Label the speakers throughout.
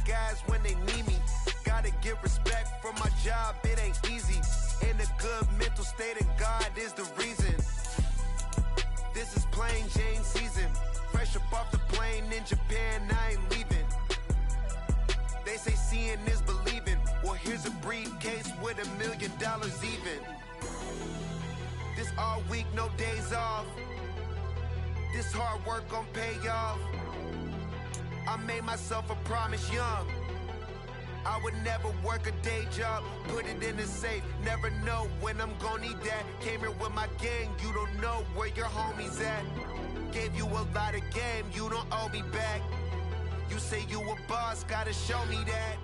Speaker 1: guys when they need me. Gotta get respect for my job, it ain't easy. In a good mental state and God is the reason. This is plain Jane season. Fresh up off the plane in Japan, I ain't leaving. They say seeing is believing. Well, here's a briefcase with $1 million even. This all week, no days off. This hard work gon' pay off. I made myself a promise young. I would never work a day job, put it in the safe. Never know when I'm gon' need that. Came here with my gang, you don't know where your homies at. Gave you a lot of game, you don't owe me back. You say you a boss, gotta show me that.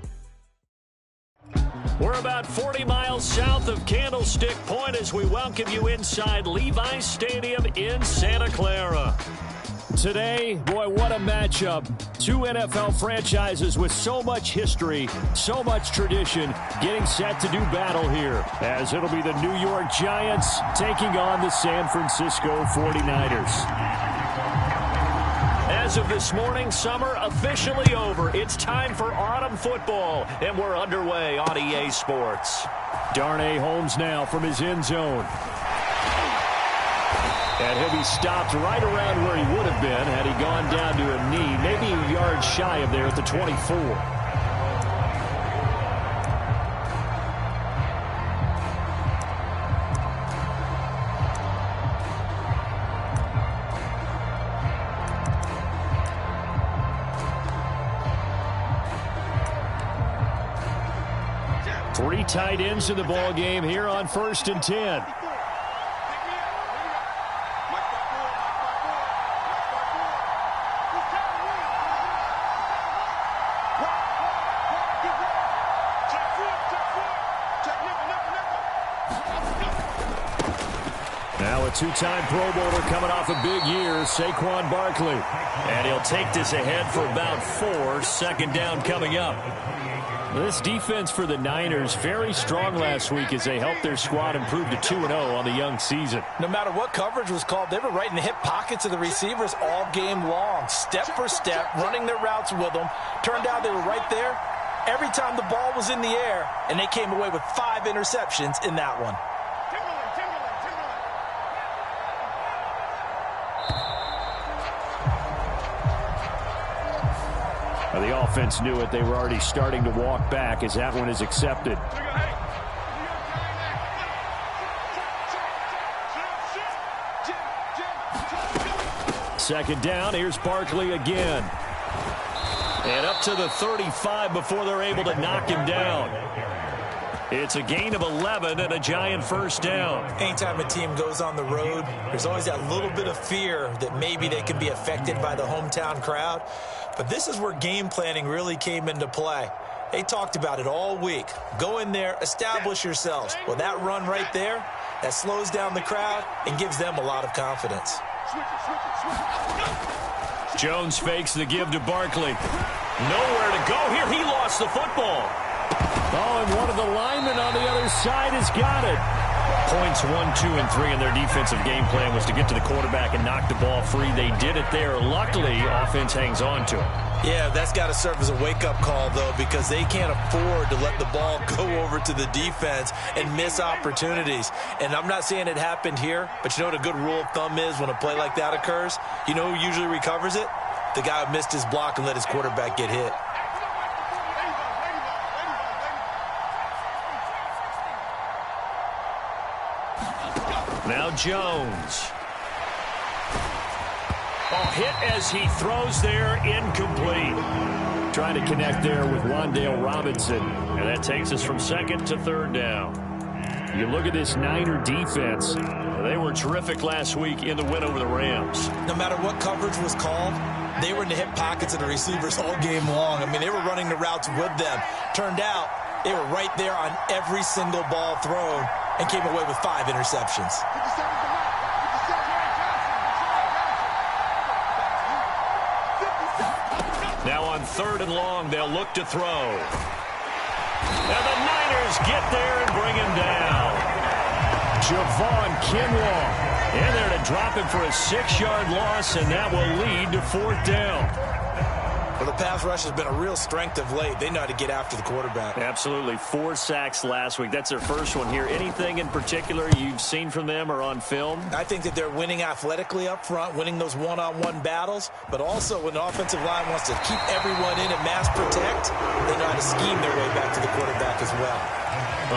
Speaker 2: We're about 40 miles south of Candlestick Point as we welcome you inside Levi's Stadium in Santa Clara. Today, boy, what a matchup. Two NFL franchises with so much history, so much tradition, getting set to do battle here, as it'll be the New York Giants taking on the San Francisco 49ers. As of this morning, summer officially over. It's time for autumn football, and we're underway on EA Sports. Darnay Holmes now from his end zone. And he'll be stopped right around where he would have been had he gone down to a knee, maybe a yard shy of there at the 24. Three tight ends in the ball game here on 1st and 10. Now a two-time Pro Bowler coming off a big year, Saquon Barkley. And he'll take this ahead for about 4. Second down coming up. This defense for the Niners, very strong last week as they helped their squad improve to 2-0 on the young season.
Speaker 3: No matter what coverage was called, they were right in the hip pockets of the receivers all game long, step for step, running their routes with them. Turned out they were right there every time the ball was in the air, and they came away with 5 interceptions in that one.
Speaker 2: The offense knew it. They were already starting to walk back as that one is accepted. Second down. Here's Barkley again. And up to the 35 before they're able to knock him down. It's a gain of 11 and a Giant first down.
Speaker 3: Anytime a team goes on the road, there's always that little bit of fear that maybe they can be affected by the hometown crowd. But this is where game planning really came into play. They talked about it all week. Go in there, establish yourselves. Well, that run right there, that slows down the crowd and gives them a lot of confidence.
Speaker 2: Jones fakes the give to Barkley. Nowhere to go here. He lost the football. Oh, and one of the linemen on the other side has got it. Points 1, 2, and 3 in their defensive game plan was to get to the quarterback and knock the ball free. They did it there. Luckily, offense hangs on to it.
Speaker 3: Yeah, that's got to serve as a wake-up call, though, because they can't afford to let the ball go over to the defense and miss opportunities. And I'm not saying it happened here, but you know what a good rule of thumb is when a play like that occurs? You know who usually recovers it? The guy who missed his block and let his quarterback get hit.
Speaker 2: Now Jones. Oh, hit as he throws there, incomplete. Trying to connect there with Wan'Dale Robinson. And that takes us from second to third down. You look at this Niner defense. They were terrific last week in the win over the Rams.
Speaker 3: No matter what coverage was called, they were in the hip pockets of the receivers all game long. I mean, they were running the routes with them. Turned out they were right there on every single ball thrown and came away with 5 interceptions.
Speaker 2: Now on 3rd and long, they'll look to throw. Now the Niners get there and bring him down. Javon Kinlaw in there to drop him for a 6-yard loss, and that will lead to 4th down.
Speaker 3: Well, the pass rush has been a real strength of late. They know how to get after the quarterback.
Speaker 2: Absolutely. 4 sacks last week. That's their first one here. Anything in particular you've seen from them or on film?
Speaker 3: I think that they're winning athletically up front, winning those one-on-one battles, but also when the offensive line wants to keep everyone in and mass protect, they know how to scheme their way back to the quarterback as well.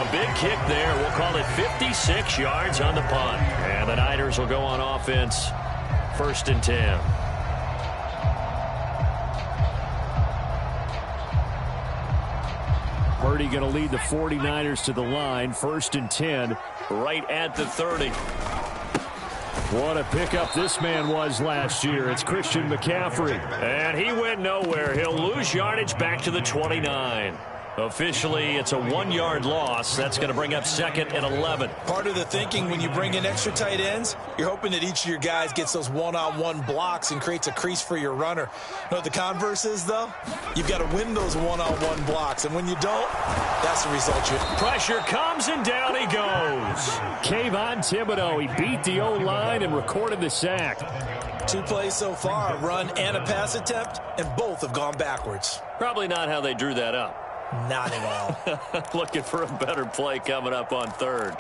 Speaker 2: A big kick there. We'll call it 56 yards on the punt. And the Niners will go on offense. 1st and 10. Purdy going to lead the 49ers to the line. 1st and 10, right at the 30. What a pickup this man was last year. It's Christian McCaffrey. And he went nowhere. He'll lose yardage back to the 29. Officially, it's a 1-yard loss. That's going to bring up 2nd and 11.
Speaker 3: Part of the thinking when you bring in extra tight ends, you're hoping that each of your guys gets those one-on-one blocks and creates a crease for your runner. You know what the converse is, though? You've got to win those one-on-one blocks, and when you don't, that's the result.
Speaker 2: Pressure comes, and down he goes. Kayvon Thibodeau, he beat the O-line and recorded the sack.
Speaker 3: 2 plays so far, a run and a pass attempt, and both have gone backwards.
Speaker 2: Probably not how they drew that up.
Speaker 3: Not at all.
Speaker 2: Looking for a better play coming up on 3rd.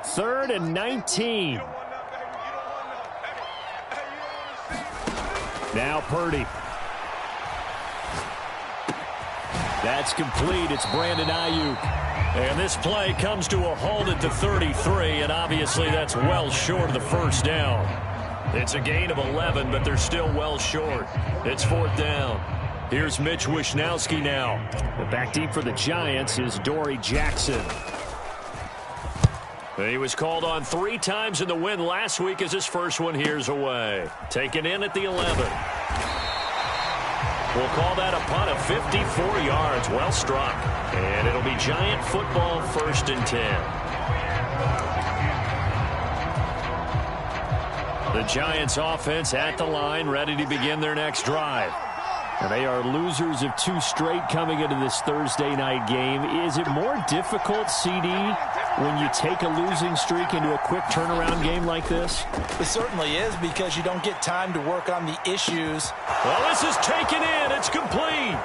Speaker 2: Third and 19. Now Purdy. That's complete. It's Brandon Ayuk. And this play comes to a halt at the 33, and obviously that's well short of the 1st down. It's a gain of 11, but they're still well short. It's 4th down. Here's Mitch Wishnowsky now. The back deep for the Giants is Dory Jackson. He was called on 3 times in the win last week as his first one here's away. Taken in at the 11. We'll call that a punt of 54 yards. Well struck. And it'll be Giant football, 1st and 10. The Giants offense at the line, ready to begin their next drive. And they are losers of 2 straight coming into this Thursday night game. Is it more difficult, CD, when you take a losing streak into a quick turnaround game like this?
Speaker 3: It certainly is, because you don't get time to work on the issues.
Speaker 2: Well, this is taken in. It's complete.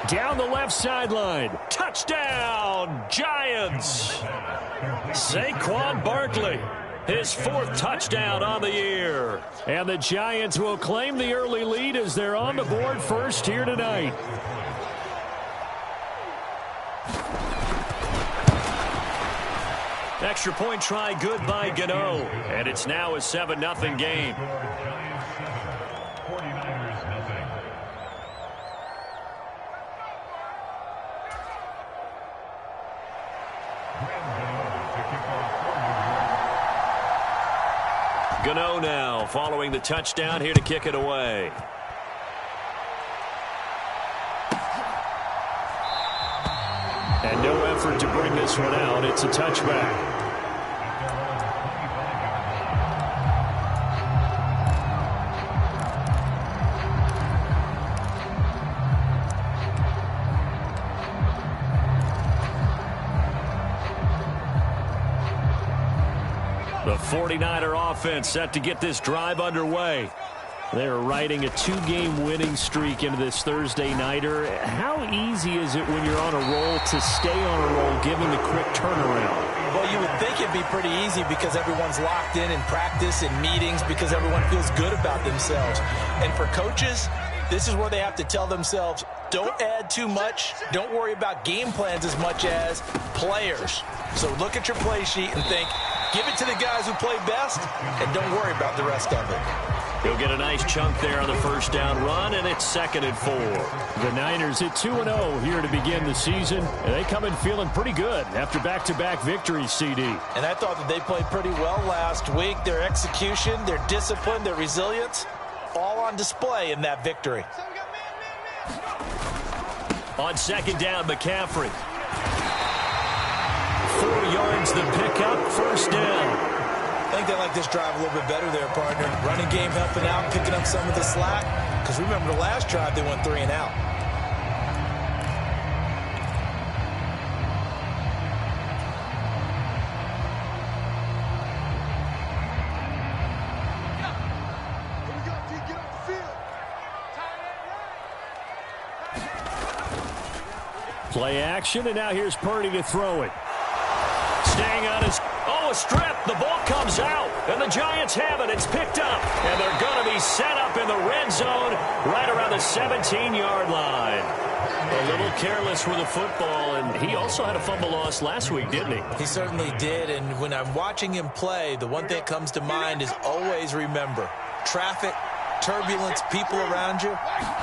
Speaker 2: Down the left sideline. Touchdown, Giants. Saquon Barkley. His 4th touchdown on the year. And the Giants will claim the early lead as they're on the board first here tonight. Extra point try good by Gano. And it's now a 7-0 game. Gano now following the touchdown, here to kick it away. And no effort to bring this one out. It's a touchback. The 49er offense set to get this drive underway. They're riding a 2-game winning streak into this Thursday nighter. How easy is it when you're on a roll to stay on a roll given the quick turnaround?
Speaker 3: Well, you would think it'd be pretty easy because everyone's locked in practice and meetings, because everyone feels good about themselves. And for coaches, this is where they have to tell themselves, don't add too much. Don't worry about game plans as much as players. So look at your play sheet and think, give it to the guys who play best, and don't worry about the rest of it.
Speaker 2: He'll get a nice chunk there on the 1st down run, and it's 2nd and 4. The Niners at 2-0 here to begin the season. And they come in feeling pretty good after back-to-back victories, CD.
Speaker 3: And I thought that they played pretty well last week. Their execution, their discipline, their resilience, all on display in that victory.
Speaker 2: On 2nd down, McCaffrey. 4 yards the pickup, 1st down.
Speaker 3: I think they like this drive a little bit better there, partner. Running game helping out, picking up some of the slack. Because remember the last drive, they went 3 and out.
Speaker 2: Play action, and now here's Purdy to throw it. Staying on his... Oh, a strip. The ball comes out, and the Giants have it. It's picked up, and they're going to be set up in the red zone right around the 17-yard line. A little careless with the football, and he also had a fumble loss last week, didn't he?
Speaker 3: He certainly did, and when I'm watching him play, the one thing that comes to mind is always remember, traffic, turbulence, people around you,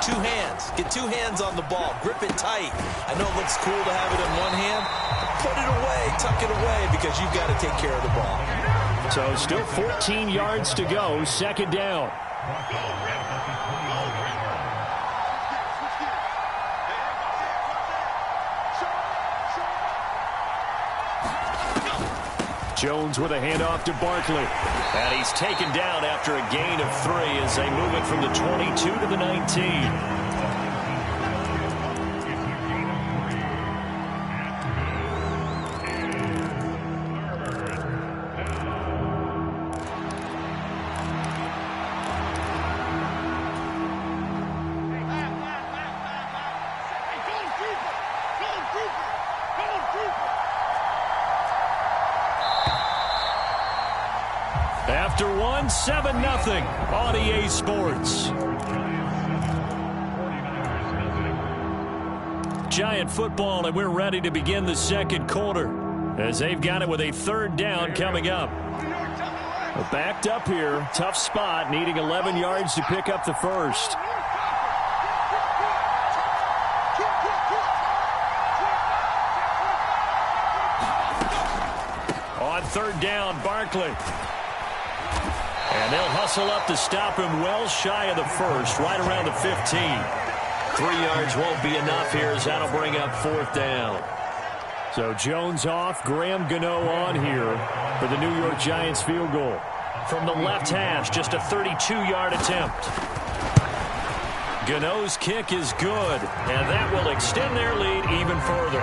Speaker 3: two hands. Get two hands on the ball. Grip it tight. I know it looks cool to have it in one hand. Put it away, tuck it away, because you've got to take care of the ball.
Speaker 2: So still 14 yards to go, second down. Jones with a handoff to Barkley. And he's taken down after a gain of 3 as they move it from the 22 to the 19. After 1, 7-0 on EA Sports. Giant football, and we're ready to begin the second quarter as they've got it with a third down coming up. We're backed up here. Tough spot, needing 11 yards to pick up the first. On third down, Barkley. And they'll hustle up to stop him well shy of the first, right around the 15. 3 yards won't be enough here as that'll bring up fourth down. So Jones off, Graham Gano on here for the New York Giants field goal. From the left hash, just a 32-yard attempt. Gano's kick is good, and that will extend their lead even further.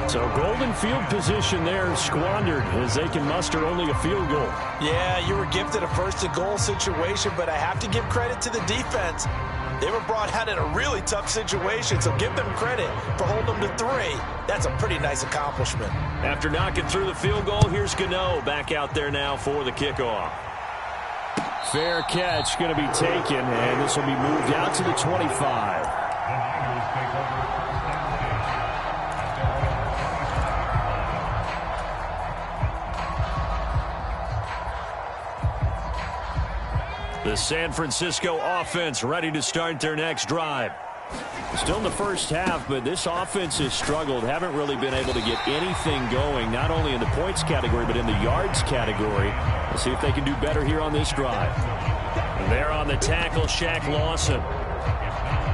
Speaker 2: So golden field position there squandered as they can muster only a field goal.
Speaker 3: Yeah, you were gifted a first-and-goal situation, but I have to give credit to the defense. They were brought out in a really tough situation, so give them credit for holding them to 3. That's a pretty nice accomplishment.
Speaker 2: After knocking through the field goal, here's Gano back out there now for the kickoff. Fair catch going to be taken, and this will be moved out to the 25. The San Francisco offense ready to start their next drive. Still in the first half, but this offense has struggled. Haven't really been able to get anything going, not only in the points category, but in the yards category. Let's see if they can do better here on this drive. And there on the tackle, Shaq Lawson.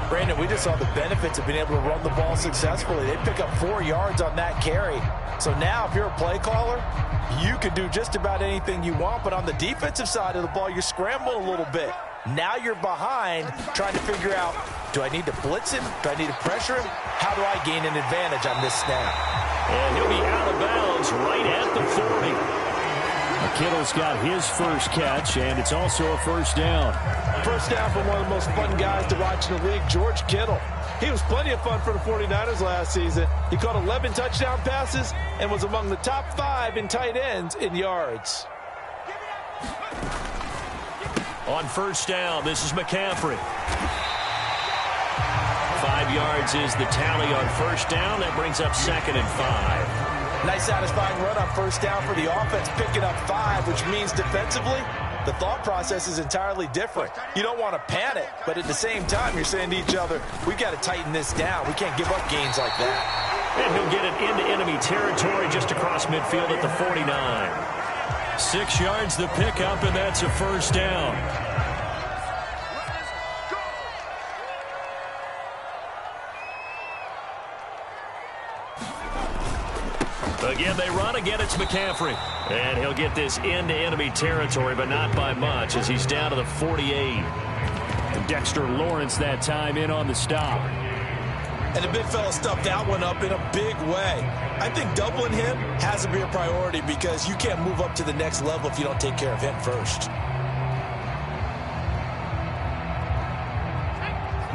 Speaker 3: Brandon, we just saw the benefits of being able to run the ball successfully. They pick up 4 yards on that carry. So now if you're a play caller, you can do just about anything you want. But on the defensive side of the ball, you're scrambling a little bit. Now you're behind trying to figure out, do I need to blitz him? Do I need to pressure him? How do I gain an advantage on this snap?
Speaker 2: And he'll be out of bounds right at the 40. Kittle's got his first catch, and it's also a first down.
Speaker 4: First down from one of the most fun guys to watch in the league, George Kittle. He was plenty of fun for the 49ers last season. He caught 11 touchdown passes and was among the top 5 in tight ends in yards.
Speaker 2: On first down, this is McCaffrey. 5 yards is the tally on first down. That brings up 2nd and 5.
Speaker 3: Nice satisfying run on first down for the offense, picking up 5, which means defensively, the thought process is entirely different. You don't want to panic, but at the same time, you're saying to each other, we've got to tighten this down. We can't give up gains like that.
Speaker 2: And he'll get it into enemy territory just across midfield at the 49. 6 yards the pickup, and that's a first down. Again, they run. Again, it's McCaffrey. And he'll get this into enemy territory, but not by much as he's down to the 48. And Dexter Lawrence that time in on the stop.
Speaker 3: And the big fella stuffed that one up in a big way. I think doubling him has to be a priority because you can't move up to the next level if you don't take care of him first.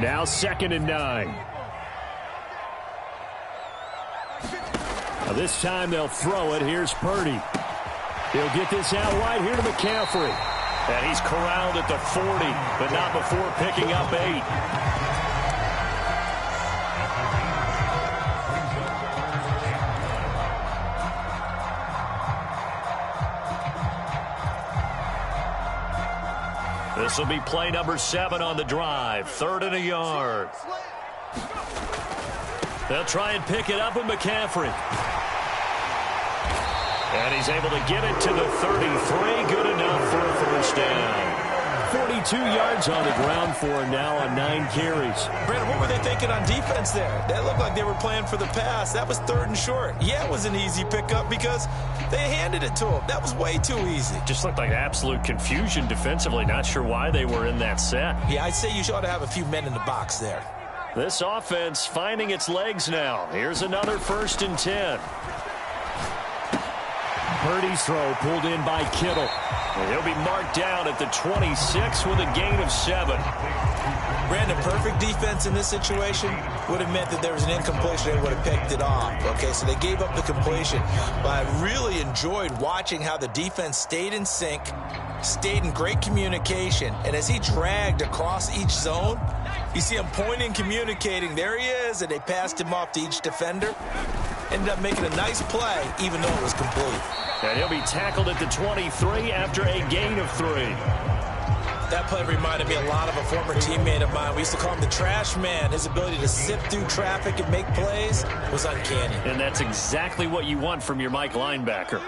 Speaker 2: Now 2nd and 9. This time they'll throw it. Here's Purdy. He'll get this out wide here to McCaffrey. And he's corralled at the 40, but not before picking up 8. This will be play number 7 on the drive. 3rd and a yard. They'll try and pick it up with McCaffrey. And he's able to get it to the 33. Good enough for a first down. 42 yards on the ground for him now on 9 carries.
Speaker 3: Brandon, what were they thinking on defense there? That looked like they were playing for the pass. That was 3rd and short. Yeah, it was an easy pickup because they handed it to him. That was way too easy.
Speaker 2: Just looked like absolute confusion defensively. Not sure why they were in that set.
Speaker 3: Yeah, I'd say you ought to have a few men in the box there.
Speaker 2: This offense finding its legs now. Here's another 1st and 10. Purdy's throw pulled in by Kittle. And he'll be marked down at the 26 with a gain of 7.
Speaker 3: Brandon, perfect defense in this situation would have meant that there was an incompletion. They would have picked it off. Okay, so they gave up the completion. But I really enjoyed watching how the defense stayed in sync, stayed in great communication. And as he dragged across each zone, you see him pointing, communicating. There he is, and they passed him off to each defender. Ended up making a nice play, even though it was complete.
Speaker 2: And he'll be tackled at the 23 after a gain of 3.
Speaker 3: That play reminded me a lot of a former teammate of mine. We used to call him the trash man. His ability to sift through traffic and make plays was uncanny.
Speaker 2: And that's exactly what you want from your Mike linebacker.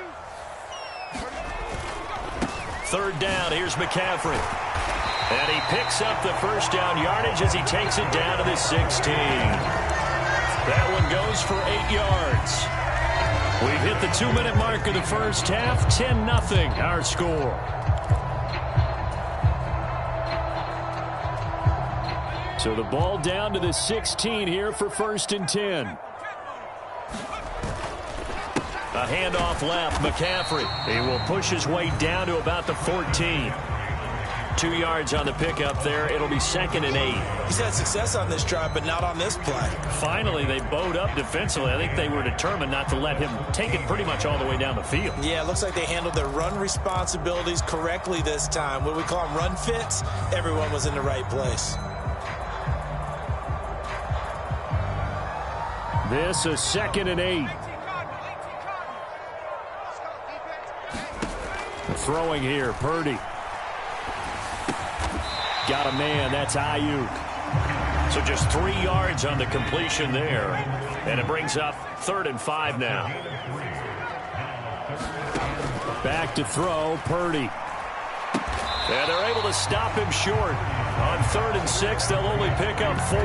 Speaker 2: 3rd down, here's McCaffrey. And he picks up the first down yardage as he takes it down to the 16. That one goes for 8 yards. We've hit the 2-minute mark of the first half. 10-0 our score. So the ball down to the 16 here for 1st and 10. A handoff left, McCaffrey. He will push his way down to about the 14. 2 yards on the pickup there. It'll be 2nd and 8.
Speaker 3: He's had success on this drive, but not on this play.
Speaker 2: Finally, they bowed up defensively. I think they were determined not to let him take it pretty much all the way down the field.
Speaker 3: Yeah, it looks like they handled their run responsibilities correctly this time. What we call them run fits, everyone was in the right place.
Speaker 2: This is 2nd and 8. Throwing here, Purdy. Got a man, that's Ayuk. So just 3 yards on the completion there. And it brings up 3rd and 5 now. Back to throw, Purdy. And they're able to stop him short. On 3rd and 6, they'll only pick up 4.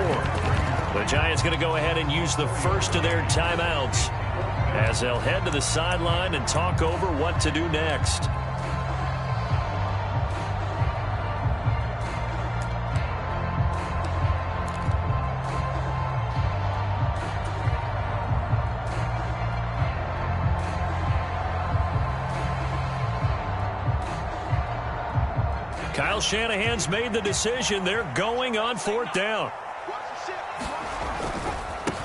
Speaker 2: The Giants going to go ahead and use the first of their timeouts as they'll head to the sideline and talk over what to do next. Kyle Shanahan's made the decision. They're going on 4th down.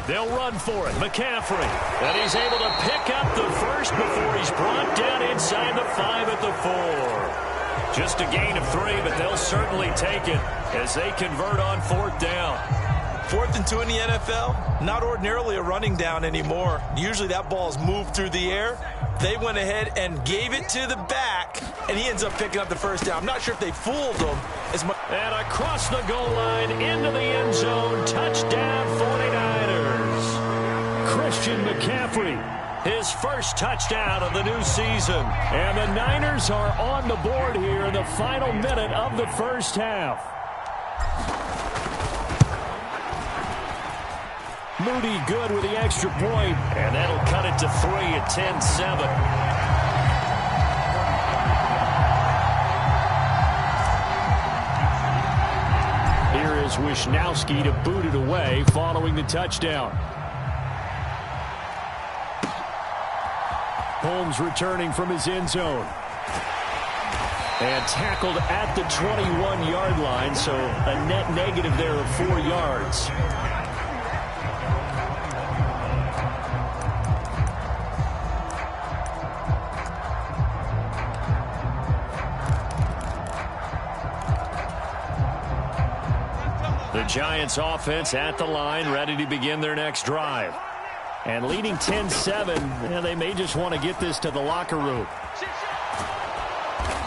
Speaker 2: They'll run for it. McCaffrey. And he's able to pick up the first before he's brought down inside the 5 at the 4. Just a gain of 3, but they'll certainly take it as they convert on 4th down.
Speaker 3: 4th and 2 in the NFL, not ordinarily a running down anymore. Usually that ball's moved through the air. They went ahead and gave it to the back, and he ends up picking up the first down. I'm not sure if they fooled him as much.
Speaker 2: And across the goal line, into the end zone, touchdown 49ers. Christian McCaffrey, his first touchdown of the new season. And the Niners are on the board here in the final minute of the first half. Moody good with the extra point, and that'll cut it to 3 at 10-7. Here is Wisnowski to boot it away following the touchdown. Holmes returning from his end zone. And tackled at the 21-yard line, so a net negative there of 4 yards. The Giants offense at the line, ready to begin their next drive. And leading 10-7, they may just want to get this to the locker room.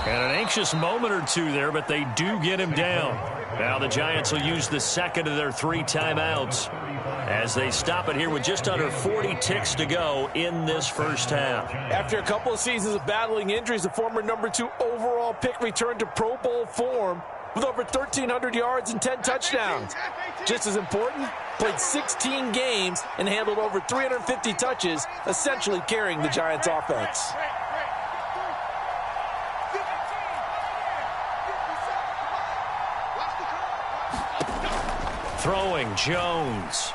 Speaker 2: And an anxious moment or two there, but they do get him down. Now the Giants will use the second of their 3 timeouts as they stop it here with just under 40 ticks to go in this first half.
Speaker 4: After a couple of seasons of battling injuries, the former number 2 overall pick returned to Pro Bowl form with over 1,300 yards and 10 touchdowns. Just as important, played 16 games and handled over 350 touches, essentially carrying the Giants offense.
Speaker 2: Throwing, Jones.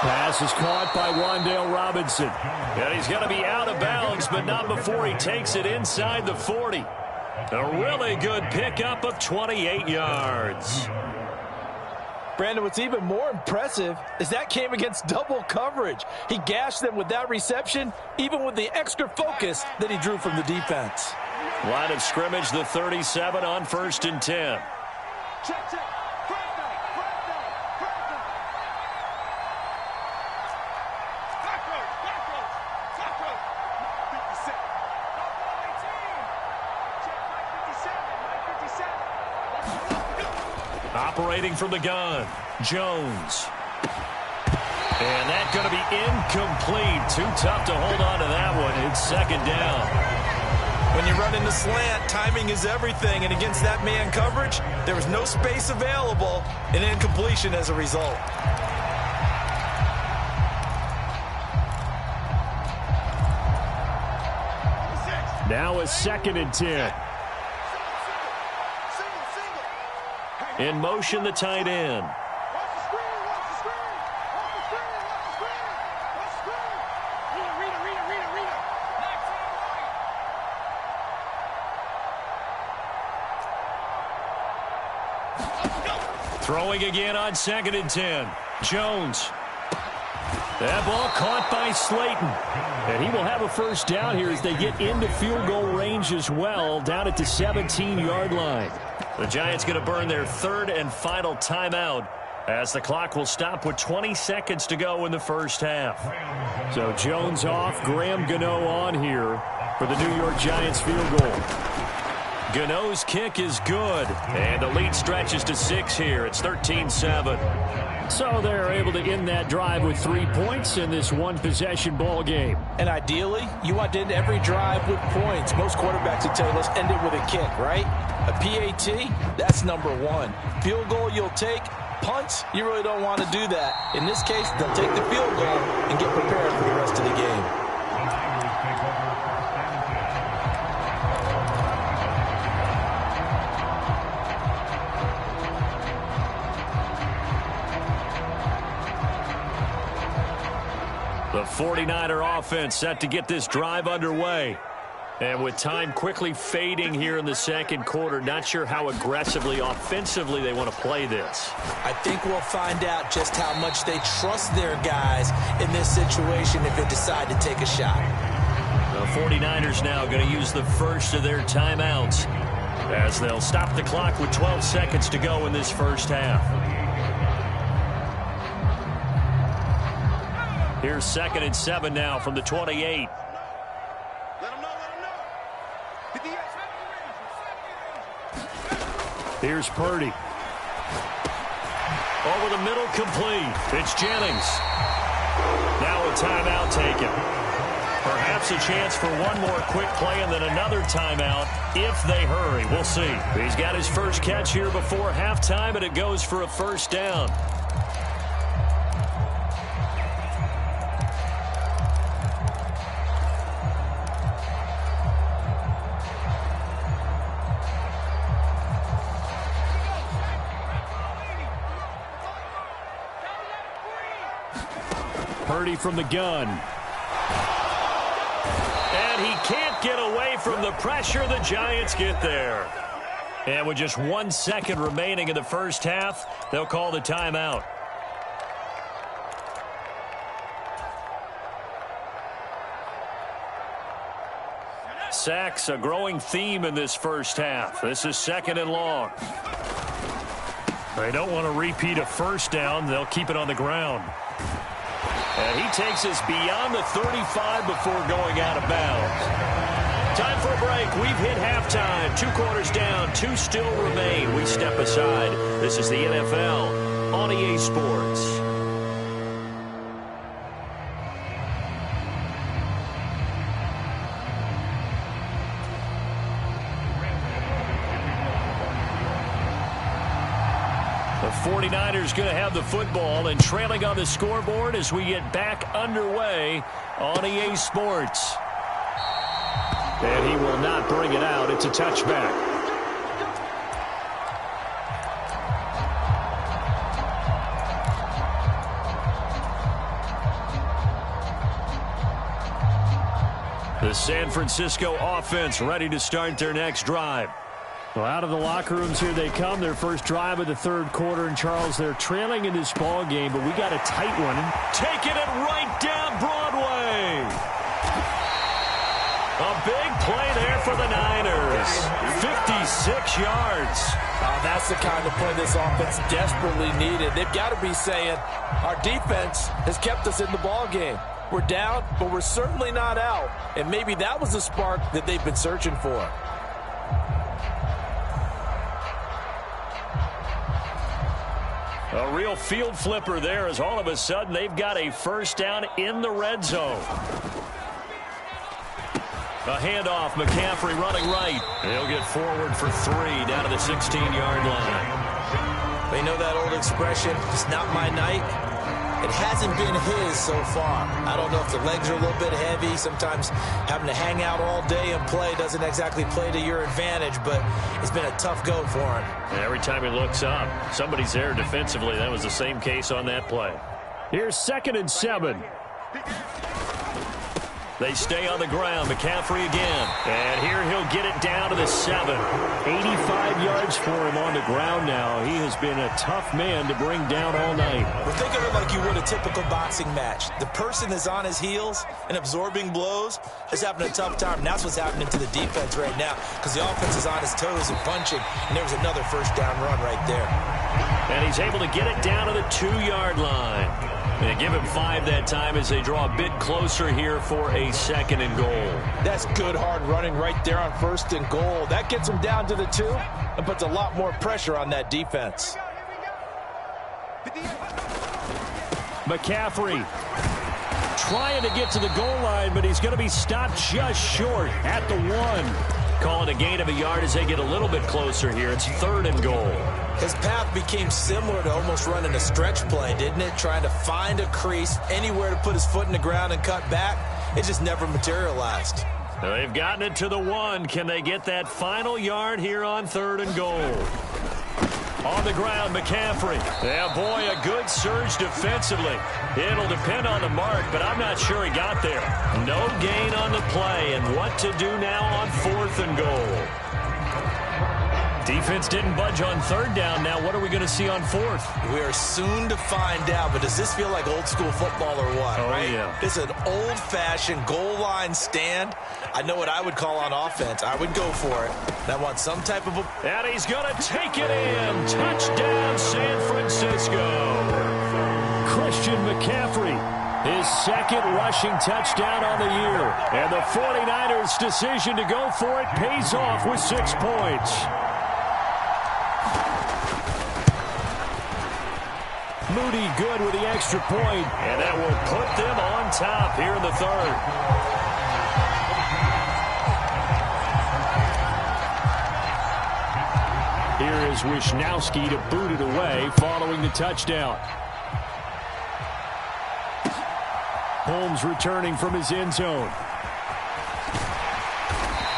Speaker 2: Pass is caught by Wan'Dale Robinson. And he's going to be out of bounds, but not before he takes it inside the 40. A really good pickup of 28 yards.
Speaker 4: Brandon, what's even more impressive is that came against double coverage. He gashed them with that reception, even with the extra focus that he drew from the defense.
Speaker 2: Line of scrimmage, the 37 on 1st and 10. Operating from the gun, Jones. And that's going to be incomplete. Too tough to hold on to that one. It's second down.
Speaker 3: When you run in the slant, timing is everything, and against that man coverage, there was no space available, and incompletion as a result.
Speaker 2: Now a 2nd and 10. In motion, the tight end. Throwing again on 2nd and 10. Jones. That ball caught by Slayton. And he will have a first down here as they get into field goal range as well, down at the 17-yard line. The Giants going to burn their 3rd and final timeout as the clock will stop with 20 seconds to go in the first half. So Jones off, Graham Gano on here for the New York Giants field goal. Gano's kick is good, and the lead stretches to 6 here. It's 13-7. So they're able to end that drive with 3 points in this one-possession ball game.
Speaker 4: And ideally, you want to end every drive with points. Most quarterbacks would tell you, let's end it with a kick, right? A PAT, that's number 1. Field goal you'll take. Punts, you really don't want to do that. In this case, they'll take the field goal and get prepared for the rest of the game.
Speaker 2: The 49er offense set to get this drive underway. And with time quickly fading here in the second quarter, not sure how aggressively, offensively they want to play this.
Speaker 3: I think we'll find out just how much they trust their guys in this situation if they decide to take a shot.
Speaker 2: The 49ers now going to use the first of their timeouts as they'll stop the clock with 12 seconds to go in this first half. Here's 2nd and 7 now from the 28. Here's Purdy. Over the middle, complete. It's Jennings. Now a timeout taken. Perhaps a chance for one more quick play and then another timeout if they hurry. We'll see. He's got his first catch here before halftime, and it goes for a first down. Purdy from the gun. And he can't get away from the pressure. The Giants get there. And with just 1 second remaining in the first half, they'll call the timeout. Sacks, a growing theme in this first half. This is 2nd and long. They don't want to repeat a first down. They'll keep it on the ground. And he takes us beyond the 35 before going out of bounds. Time for a break. We've hit halftime. 2 quarters down. 2 still remain. We step aside. This is the NFL on EA Sports. The 49ers going to have the football and trailing on the scoreboard as we get back underway on EA Sports. And he will not bring it out. It's a touchback. The San Francisco offense ready to start their next drive. Well, out of the locker rooms here they come. Their first drive of the 3rd quarter. And, Charles, they're trailing in this ball game, but we got a tight one. Taking it right down Broadway. A big play there for the Niners. 56 yards.
Speaker 4: That's the kind of play this offense desperately needed. They've got to be saying, our defense has kept us in the ball game. We're down, but we're certainly not out. And maybe that was the spark that they've been searching for.
Speaker 2: A real field flipper there as all of a sudden they've got a first down in the red zone. A handoff, McCaffrey running right. He'll get forward for 3 down to the 16-yard line.
Speaker 3: They know that old expression, it's not my night. It hasn't been his so far. I don't know if the legs are a little bit heavy. Sometimes having to hang out all day and play doesn't exactly play to your advantage, but it's been a tough go for him.
Speaker 2: And every time he looks up, somebody's there defensively. That was the same case on that play. Here's 2nd and 7. They stay on the ground. McCaffrey again. And here he'll get it down to the 7. 85 yards for him on the ground now. He has been a tough man to bring down all night.
Speaker 3: Well, think of it like you would a typical boxing match. The person is on his heels and absorbing blows is having a tough time. And that's what's happening to the defense right now because the offense is on his toes and punching. And there was another first down run right there.
Speaker 2: And he's able to get it down to the 2-yard line. They give him 5 that time as they draw a bit closer here for a 2nd and goal.
Speaker 4: That's good hard running right there on 1st and goal. That gets him down to the 2 and puts a lot more pressure on that defense.
Speaker 2: McCaffrey trying to get to the goal line, but he's going to be stopped just short at the 1. Calling a gain of a yard as they get a little bit closer here. It's 3rd and goal.
Speaker 3: His path became similar to almost running a stretch play, didn't it? Trying to find a crease, anywhere to put his foot in the ground and cut back. It just never materialized.
Speaker 2: They've gotten it to the 1. Can they get that final yard here on 3rd and goal? On the ground, McCaffrey. Yeah, boy, a good surge defensively. It'll depend on the mark, but I'm not sure he got there. No gain on the play, and what to do now on 4th and goal? Defense didn't budge on 3rd down. Now what are we going to see on 4th?
Speaker 3: We are soon to find out, but does this feel like old school football or what?
Speaker 2: Oh,
Speaker 3: right?
Speaker 2: Yeah.
Speaker 3: It's an old-fashioned goal line stand. I know what I would call on offense. I would go for it. And I want some type of a...
Speaker 2: And he's going to take it in. Touchdown, San Francisco. Christian McCaffrey, his 2nd rushing touchdown on the year. And the 49ers' decision to go for it pays off with 6 points. Moody good with the extra point, and that will put them on top here in the 3rd. Here is Wisnowski to boot it away following the touchdown. Holmes returning from his end zone.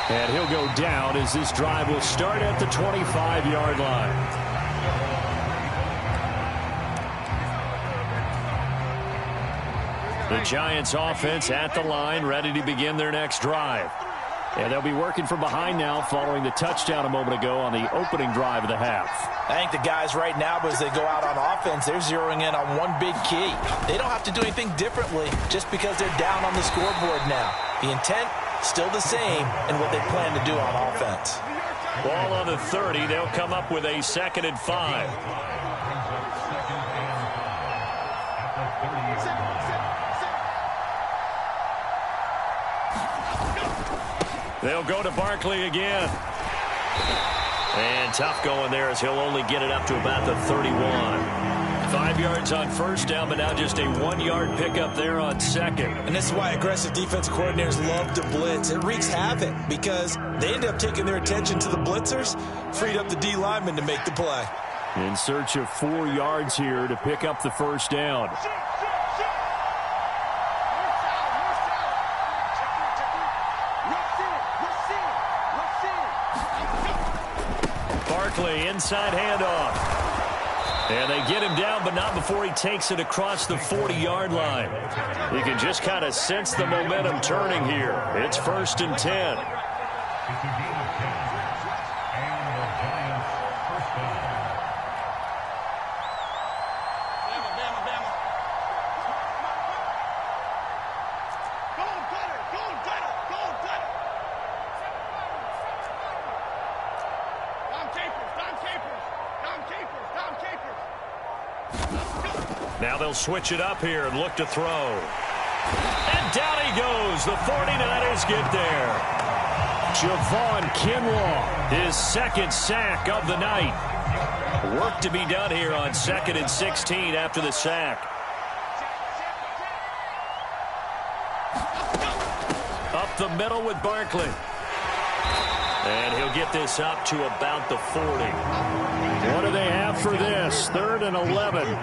Speaker 2: And he'll go down as this drive will start at the 25-yard line. The Giants offense at the line, ready to begin their next drive. And they'll be working from behind now following the touchdown a moment ago on the opening drive of the half.
Speaker 4: I think the guys right now, as they go out on offense, they're zeroing in on one big key. They don't have to do anything differently just because they're down on the scoreboard now. The intent
Speaker 3: still the same in what they plan to do on offense.
Speaker 2: Ball on the 30. They'll come up with a 2nd and 5. They'll go to Barkley again. And tough going there as he'll only get it up to about the 31. 5 yards on first down, but now just a 1-yard pickup there on second.
Speaker 3: And this is why aggressive defense coordinators love to blitz. It wreaks havoc because they end up taking their attention to the blitzers, freed up the D lineman to make the play.
Speaker 2: In search of 4 yards here to pick up the first down. Barkley, inside handoff. And they get him down, but not before he takes it across the 40-yard line. You can just kind of sense the momentum turning here. It's 1st and 10. Now they'll switch it up here and look to throw. And down he goes. The 49ers get there. Javon Kinlaw, his 2nd sack of the night. Work to be done here on 2nd and 16 after the sack. Up the middle with Barkley. And he'll get this up to about the 40. What do they have for this? 3rd and 11.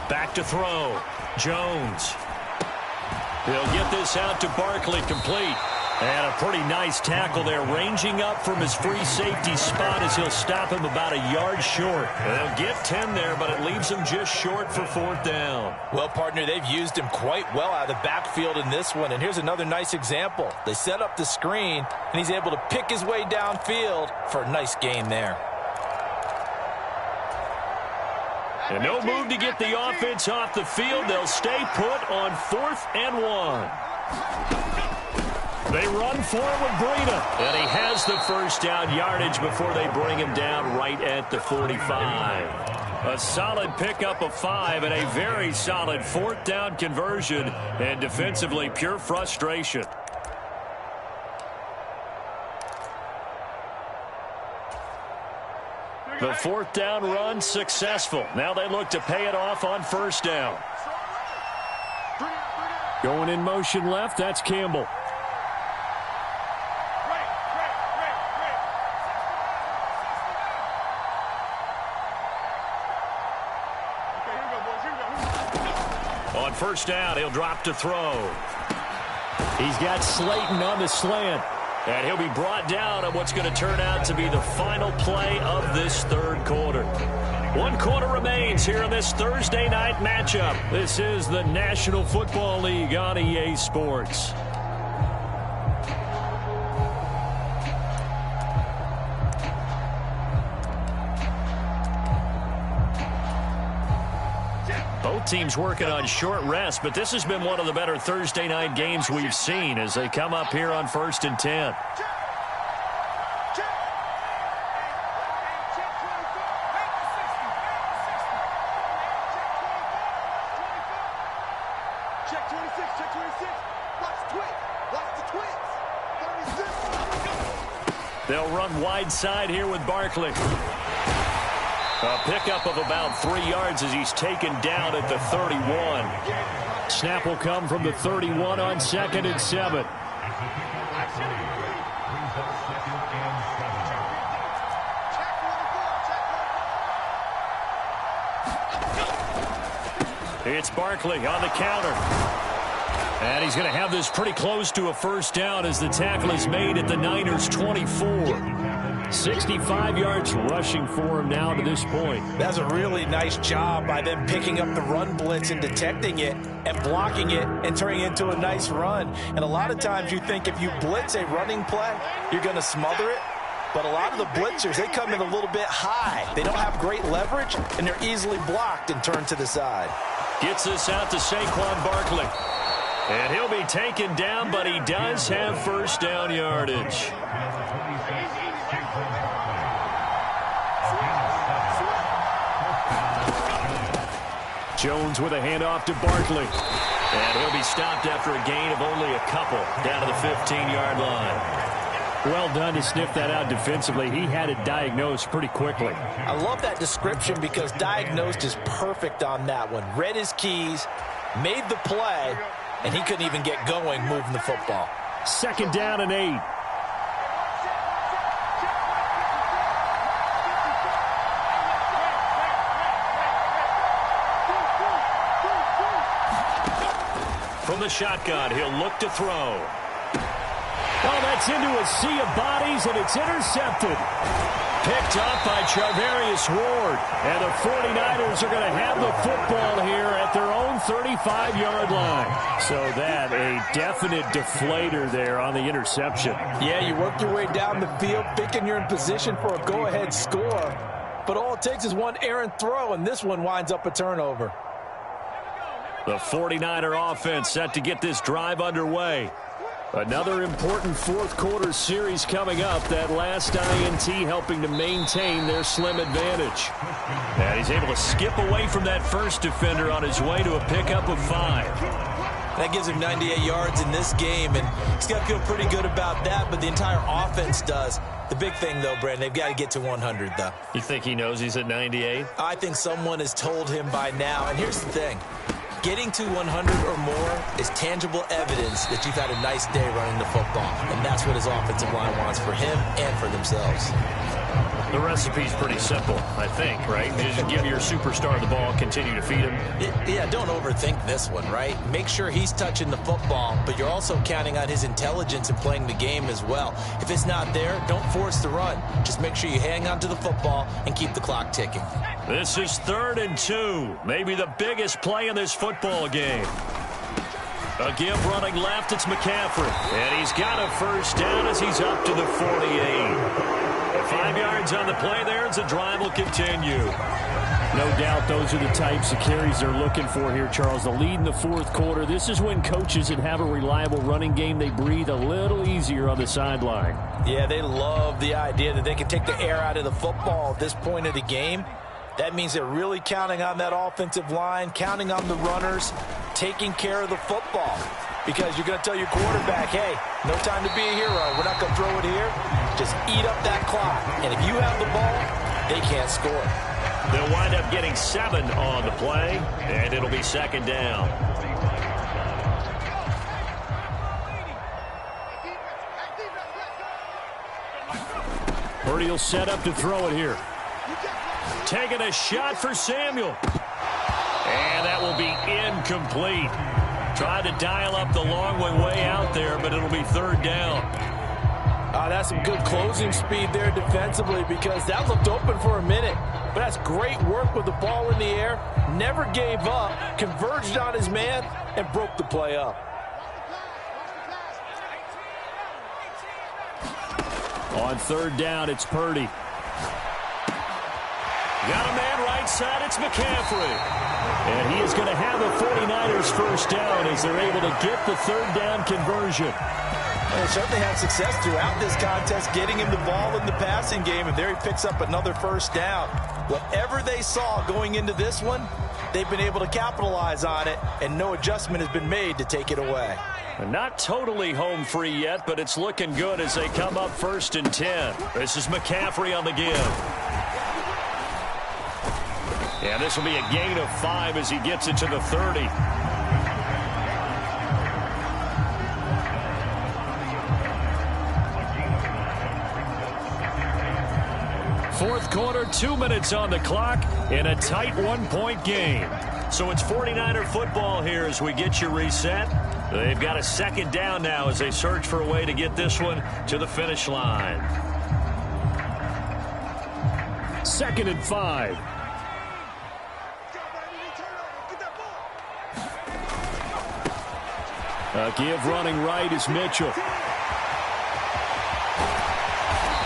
Speaker 2: Back to throw. Jones. He'll get this out to Barkley, complete. And a pretty nice tackle there, ranging up from his free safety spot as he'll stop him about a yard short. They'll get 10 there, but it leaves him just short for 4th down.
Speaker 3: Well, partner, they've used him quite well out of the backfield in this one. And here's another nice example. They set up the screen, and he's able to pick his way downfield for a nice gain there.
Speaker 2: And no move to get the offense off the field. They'll stay put on 4th and 1. They run for it with Breida. And he has the first down yardage before they bring him down right at the 45. A solid pickup of 5 and a very solid 4th down conversion. And defensively, pure frustration. The 4th down run successful. Now they look to pay it off on 1st down. Going in motion left, that's Campbell. On 1st down, he'll drop to throw. He's got Slayton on the slant. And he'll be brought down on what's going to turn out to be the final play of this 3rd quarter. 1 quarter remains here in this Thursday night matchup. This is the National Football League on EA Sports. Both teams working on short rest, but this has been one of the better Thursday night games we've seen as they come up here on 1st and 10. They'll run wide side here with Barkley. A pickup of about 3 yards as he's taken down at the 31. Snap will come from the 31 on 2nd and 7. It's Barkley on the counter. And he's going to have this pretty close to a 1st down as the tackle is made at the Niners' 24. 65 yards rushing for him now to this point.
Speaker 3: That's a really nice job by them picking up the run blitz and detecting it and blocking it and turning it into a nice run. And a lot of times you think if you blitz a running play, you're going to smother it. But a lot of the blitzers, they come in a little bit high. They don't have great leverage, and they're easily blocked and turned to the side.
Speaker 2: Gets this out to Saquon Barkley. And he'll be taken down, but he does have first down yardage. Jones with a handoff to Barkley. And he'll be stopped after a gain of only a couple down to the 15-yard line. Well done to sniff that out defensively. He had it diagnosed pretty quickly.
Speaker 3: I love that description because diagnosed is perfect on that one. Read his keys, made the play, and he couldn't even get going moving the football.
Speaker 2: 2nd down and 8. From the shotgun, he'll look to throw. Oh, that's into a sea of bodies, and it's intercepted. Picked up by Charvarius Ward. And the 49ers are going to have the football here at their own 35-yard line. So that, a definite deflator there on the interception.
Speaker 3: Yeah, you work your way down the field, thinking you're in position for a go-ahead score. But all it takes is one errant throw, and this one winds up a turnover.
Speaker 2: The 49er offense set to get this drive underway. Another important fourth-quarter series coming up. That last INT helping to maintain their slim advantage. And he's able to skip away from that first defender on his way to a pickup of 5.
Speaker 3: That gives him 98 yards in this game, and he's got to feel pretty good about that, but the entire offense does. The big thing, though, Brandon, they've got to get to 100, though.
Speaker 2: You think he knows he's at 98?
Speaker 3: I think someone has told him by now, and here's the thing. Getting to 100 or more is tangible evidence that you've had a nice day running the football, and that's what his offensive line wants for him and for themselves.
Speaker 2: The recipe's pretty simple, I think, right? You just give your superstar the ball, continue to feed him.
Speaker 3: Yeah, don't overthink this one, right? Make sure he's touching the football, but you're also counting on his intelligence in playing the game as well. If it's not there, don't force the run. Just make sure you hang on to the football and keep the clock ticking.
Speaker 2: This is 3rd and 2. Maybe the biggest play in this football game. A give running left, it's McCaffrey. And he's got a first down as he's up to the 48. 5 yards on the play there as the drive will continue. No doubt those are the types of carries they're looking for here, Charles. The lead in the fourth quarter. This is when coaches that have a reliable running game, they breathe a little easier on the sideline.
Speaker 3: Yeah, they love the idea that they can take the air out of the football at this point of the game. That means they're really counting on that offensive line, counting on the runners, taking care of the football. Because you're going to tell your quarterback, hey, no time to be a hero. We're not going to throw it here. Just eat up that clock. And if you have the ball, they can't score.
Speaker 2: They'll wind up getting 7 on the play, and it'll be 2nd down. Purdy will set up to throw it here. Taking a shot for Samuel. And that will be incomplete. Tried to dial up the long way out there, but it'll be 3rd down.
Speaker 3: That's some good closing speed there defensively because that looked open for a minute. But that's great work with the ball in the air. Never gave up, converged on his man, and broke the play up.
Speaker 2: On 3rd down, it's Purdy. Got a man right side, it's McCaffrey. And he is going to have the 49ers first down as they're able to get the 3rd down conversion.
Speaker 3: Well, they certainly had success throughout this contest, getting him the ball in the passing game, and there he picks up another first down. Whatever they saw going into this one, they've been able to capitalize on it, and no adjustment has been made to take it away.
Speaker 2: Not totally home free yet, but it's looking good as they come up 1st and 10. This is McCaffrey on the give. And this will be a gain of 5 as he gets it to the 30. Fourth quarter, 2 minutes on the clock in a tight 1-point game. So it's 49er football here as we get you reset. They've got a 2nd down now as they search for a way to get this one to the finish line. 2nd and 5. A give running right is Mitchell.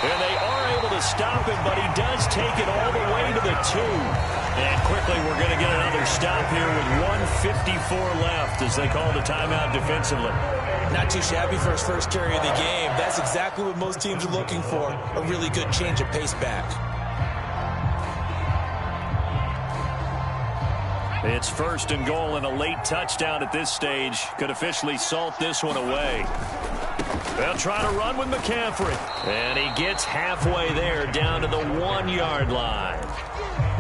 Speaker 2: And they are able to stop him, but he does take it all the way to the 2. And quickly we're going to get another stop here with 1:54 left as they call the timeout defensively.
Speaker 3: Not too shabby for his first carry of the game. That's exactly what most teams are looking for, a really good change of pace back.
Speaker 2: It's 1st and goal and a late touchdown at this stage. Could officially salt this one away. They'll try to run with McCaffrey. And he gets halfway there down to the 1-yard line.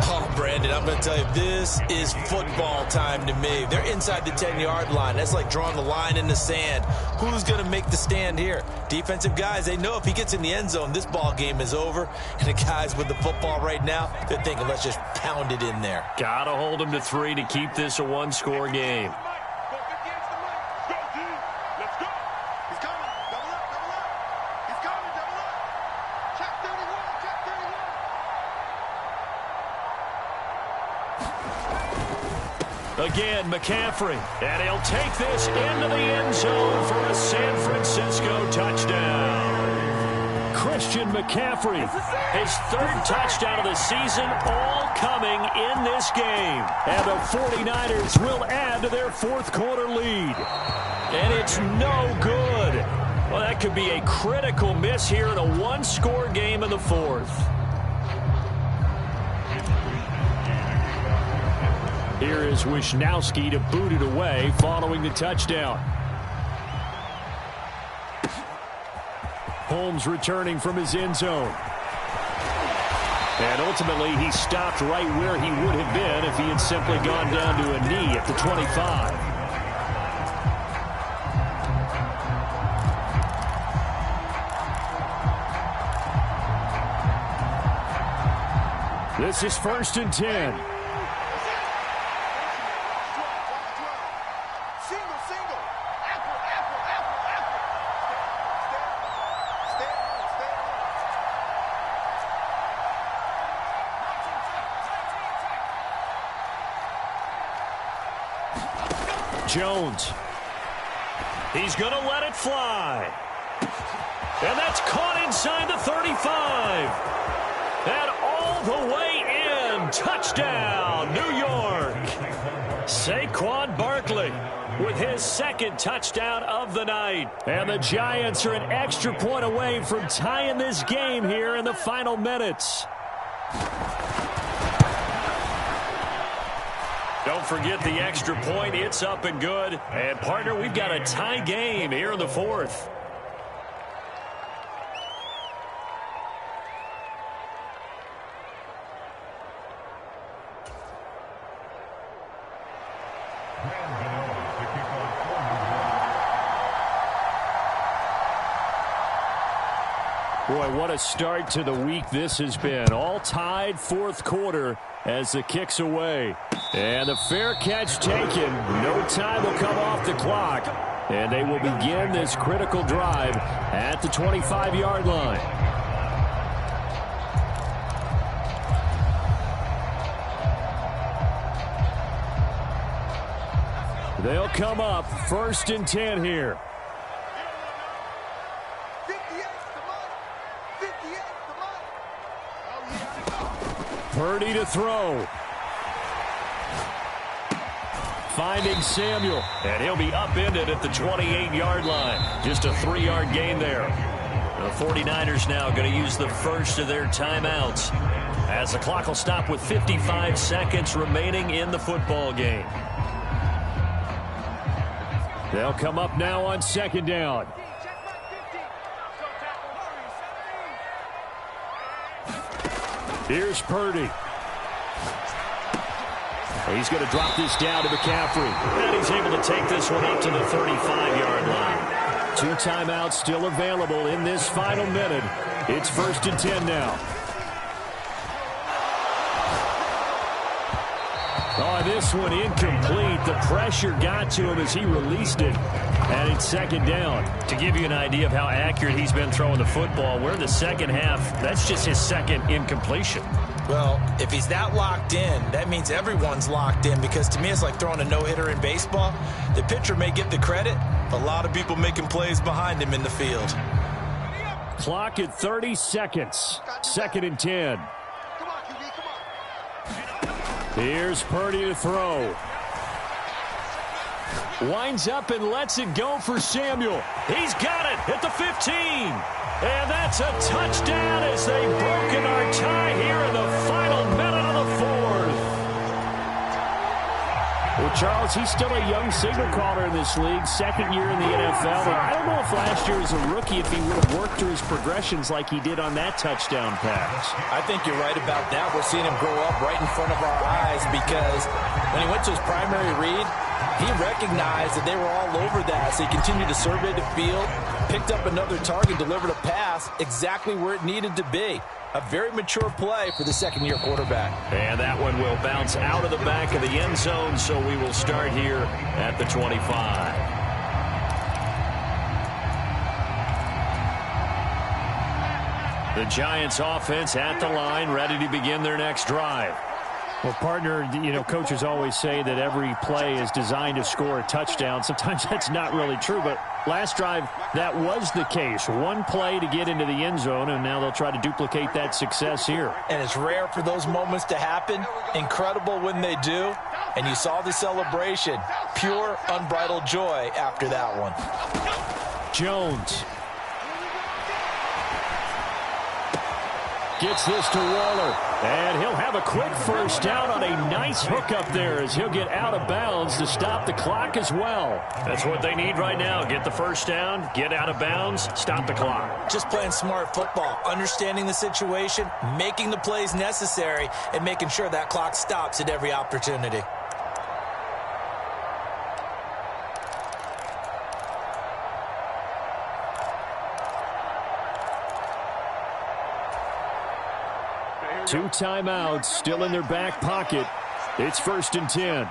Speaker 3: Oh, Brandon, I'm going to tell you, this is football time to me. They're inside the 10-yard line. That's like drawing the line in the sand. Who's going to make the stand here? Defensive guys, they know if he gets in the end zone, this ball game is over. And the guys with the football right now, they're thinking, let's just pound it in there.
Speaker 2: Got to hold him to 3 to keep this a one-score game. Again, McCaffrey, and he'll take this into the end zone for a San Francisco touchdown. Christian McCaffrey, his 3rd touchdown of the season, all coming in this game. And the 49ers will add to their 4th quarter lead. And it's no good. Well, that could be a critical miss here in a one-score game in the 4th. Here is Wisnowski to boot it away following the touchdown. Holmes returning from his end zone. And ultimately, he stopped right where he would have been if he had simply gone down to a knee at the 25. This is 1st and 10. Jones. He's going to let it fly. And that's caught inside the 35. And all the way in. Touchdown, New York. Saquon Barkley with his 2nd touchdown of the night. And the Giants are an extra point away from tying this game here in the final minutes. Don't forget the extra point. It's up and good. And, partner, we've got a tie game here in the 4th. Boy, what a start to the week this has been. All tied 4th quarter as the kick's away. And the fair catch taken. No time will come off the clock. And they will begin this critical drive at the 25-yard line. They'll come up 1st and 10 here. Purdy to throw. Finding Samuel. And he'll be upended at the 28-yard line. Just a 3-yard gain there. The 49ers now going to use the first of their timeouts as the clock will stop with 55 seconds remaining in the football game. They'll come up now on 2nd down. Here's Purdy. He's going to drop this down to McCaffrey. And he's able to take this one up to the 35-yard line. 2 timeouts still available in this final minute. It's 1st and 10 now. Oh, this one incomplete. The pressure got to him as he released it. And it's second down.
Speaker 5: To give you an idea of how accurate he's been throwing the football, we're in the second half. That's just his second incompletion.
Speaker 3: Well, if he's that locked in, that means everyone's locked in, because to me it's like throwing a no-hitter in baseball. The pitcher may get the credit, a lot of people making plays behind him in the field.
Speaker 2: Clock at 30 seconds. Second and 10. Here's Purdy to throw. Winds up and lets it go for Samuel. He's got it at the 15. And that's a touchdown as they've broken our tie here in the final minute of the fourth. Well, Charles, he's still a young signal caller in this league, second year in the NFL. And I don't know if last year as a rookie if he would have worked through his progressions like he did on that touchdown pass.
Speaker 4: I think you're right about that. We're seeing him grow up right in front of our eyes, because when he went to his primary read, he recognized that they were all over that, so he continued to survey the field, picked up another target, delivered a pass exactly where it needed to be. A very mature play for the second-year quarterback.
Speaker 2: And that one will bounce out of the back of the end zone, so we will start here at the 25. The Giants offense at the line, ready to begin their next drive. Well, partner, coaches always say that every play is designed to score a touchdown. Sometimes that's not really true, but last drive, that was the case. One play to get into the end zone, and now they'll try to duplicate that success here.
Speaker 4: And it's rare for those moments to happen. Incredible when they do. And you saw the celebration. Pure, unbridled joy after that one.
Speaker 2: Jones gets this to Waller, and he'll have a quick first down on a nice hook up there as he'll get out of bounds to stop the clock as well.
Speaker 5: That's what they need right now. Get the first down, get out of bounds, stop the clock.
Speaker 3: Just playing smart football, understanding the situation, making the plays necessary, and making sure that clock stops at every opportunity.
Speaker 2: Two timeouts still in their back pocket. It's first and 10.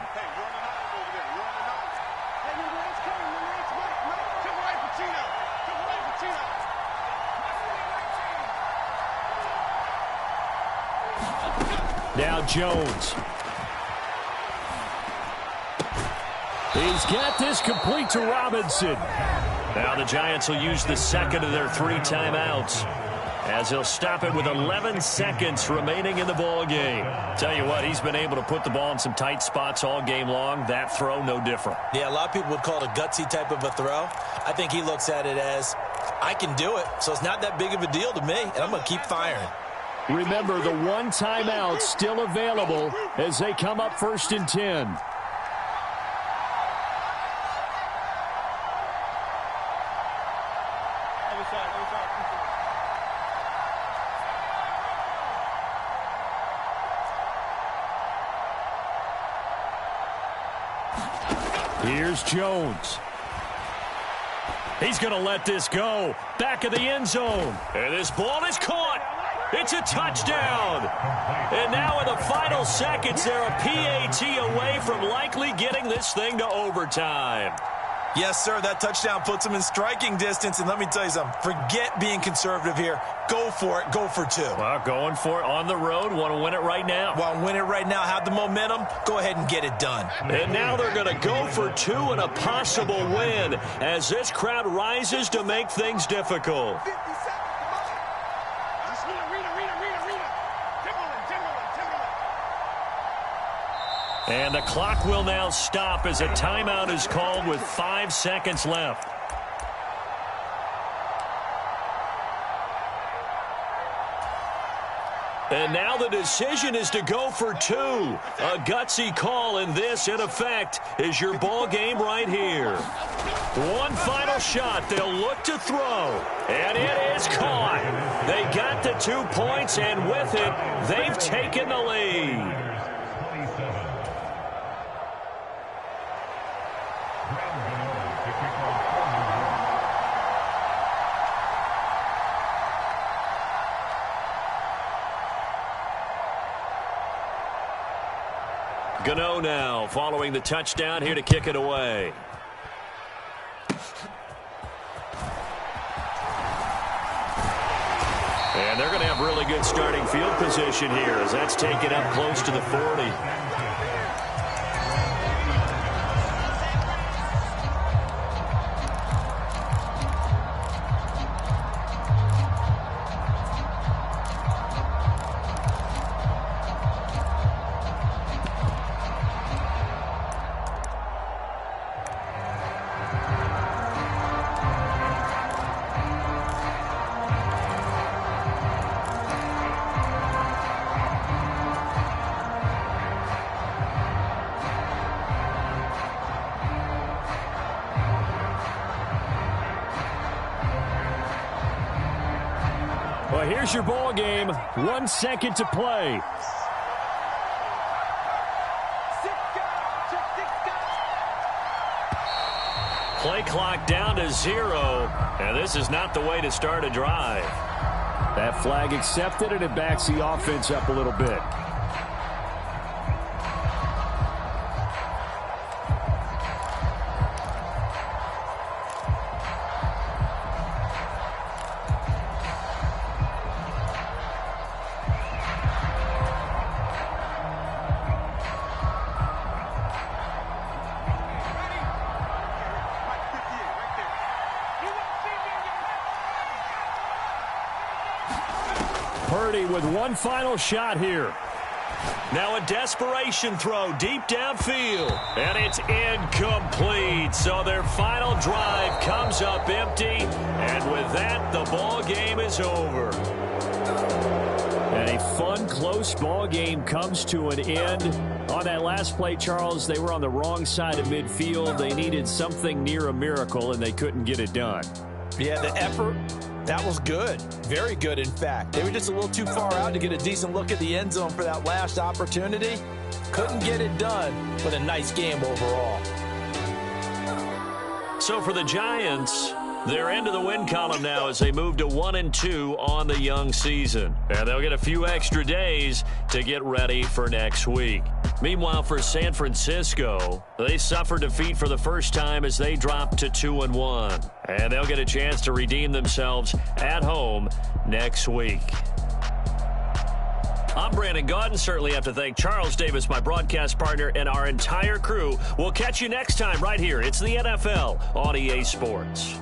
Speaker 2: Now Jones. He's got this complete to Robinson.
Speaker 5: Now the Giants will use the second of their 3 timeouts, as he'll stop it with 11 seconds remaining in the ball game. Tell you what, he's been able to put the ball in some tight spots all game long. That throw, no different.
Speaker 3: Yeah, a lot of people would call it a gutsy type of a throw. I think he looks at it as, I can do it, so it's not that big of a deal to me, and I'm going to keep firing.
Speaker 2: Remember, the 1 timeout still available as they come up first and 10. Here's Jones. He's going to let this go. Back of the end zone. And this ball is caught. It's a touchdown. And now in the final seconds, they're a PAT away from likely getting this thing to overtime.
Speaker 3: Yes, sir, that touchdown puts them in striking distance. And let me tell you something, forget being conservative here. Go for it. Go for 2.
Speaker 5: Well, going for it on the road. Want to win it right now.
Speaker 3: Want to win it right now. Have the momentum. Go ahead and get it done.
Speaker 2: And now they're going to go for 2 and a possible win as this crowd rises to make things difficult. And the clock will now stop as a timeout is called with 5 seconds left. And now the decision is to go for 2. A gutsy call, and this, in effect, is your ball game right here. One final shot. They'll look to throw. And it is caught. They got the 2 points, and with it, they've taken the lead. Gano now following the touchdown here to kick it away.
Speaker 5: And they're going to have really good starting field position here as that's taken up close to the 40. Well, here's your ball game. 1 second to play. Play clock down to 0, and this is not the way to start a drive.
Speaker 2: That flag accepted, and it backs the offense up a little bit. Purdy with one final shot here.
Speaker 5: Now a desperation throw deep downfield. And it's incomplete. So their final drive comes up empty. And with that, the ball game is over.
Speaker 2: And a fun, close ball game comes to an end. On that last play, Charles, they were on the wrong side of midfield. They needed something near a miracle, and they couldn't get it done.
Speaker 4: Yeah, the effort, that was good. Very good, in fact. They were just a little too far out to get a decent look at the end zone for that last opportunity. Couldn't get it done, but a nice game overall.
Speaker 5: So for the Giants, they're into the win column now as they move to 1-2 on the young season. And they'll get a few extra days to get ready for next week. Meanwhile, for San Francisco, they suffered defeat for the first time as they dropped to 2-1. And they'll get a chance to redeem themselves at home next week. I'm Brandon Gaudin. Certainly have to thank Charles Davis, my broadcast partner, and our entire crew. We'll catch you next time right here. It's the NFL on EA Sports.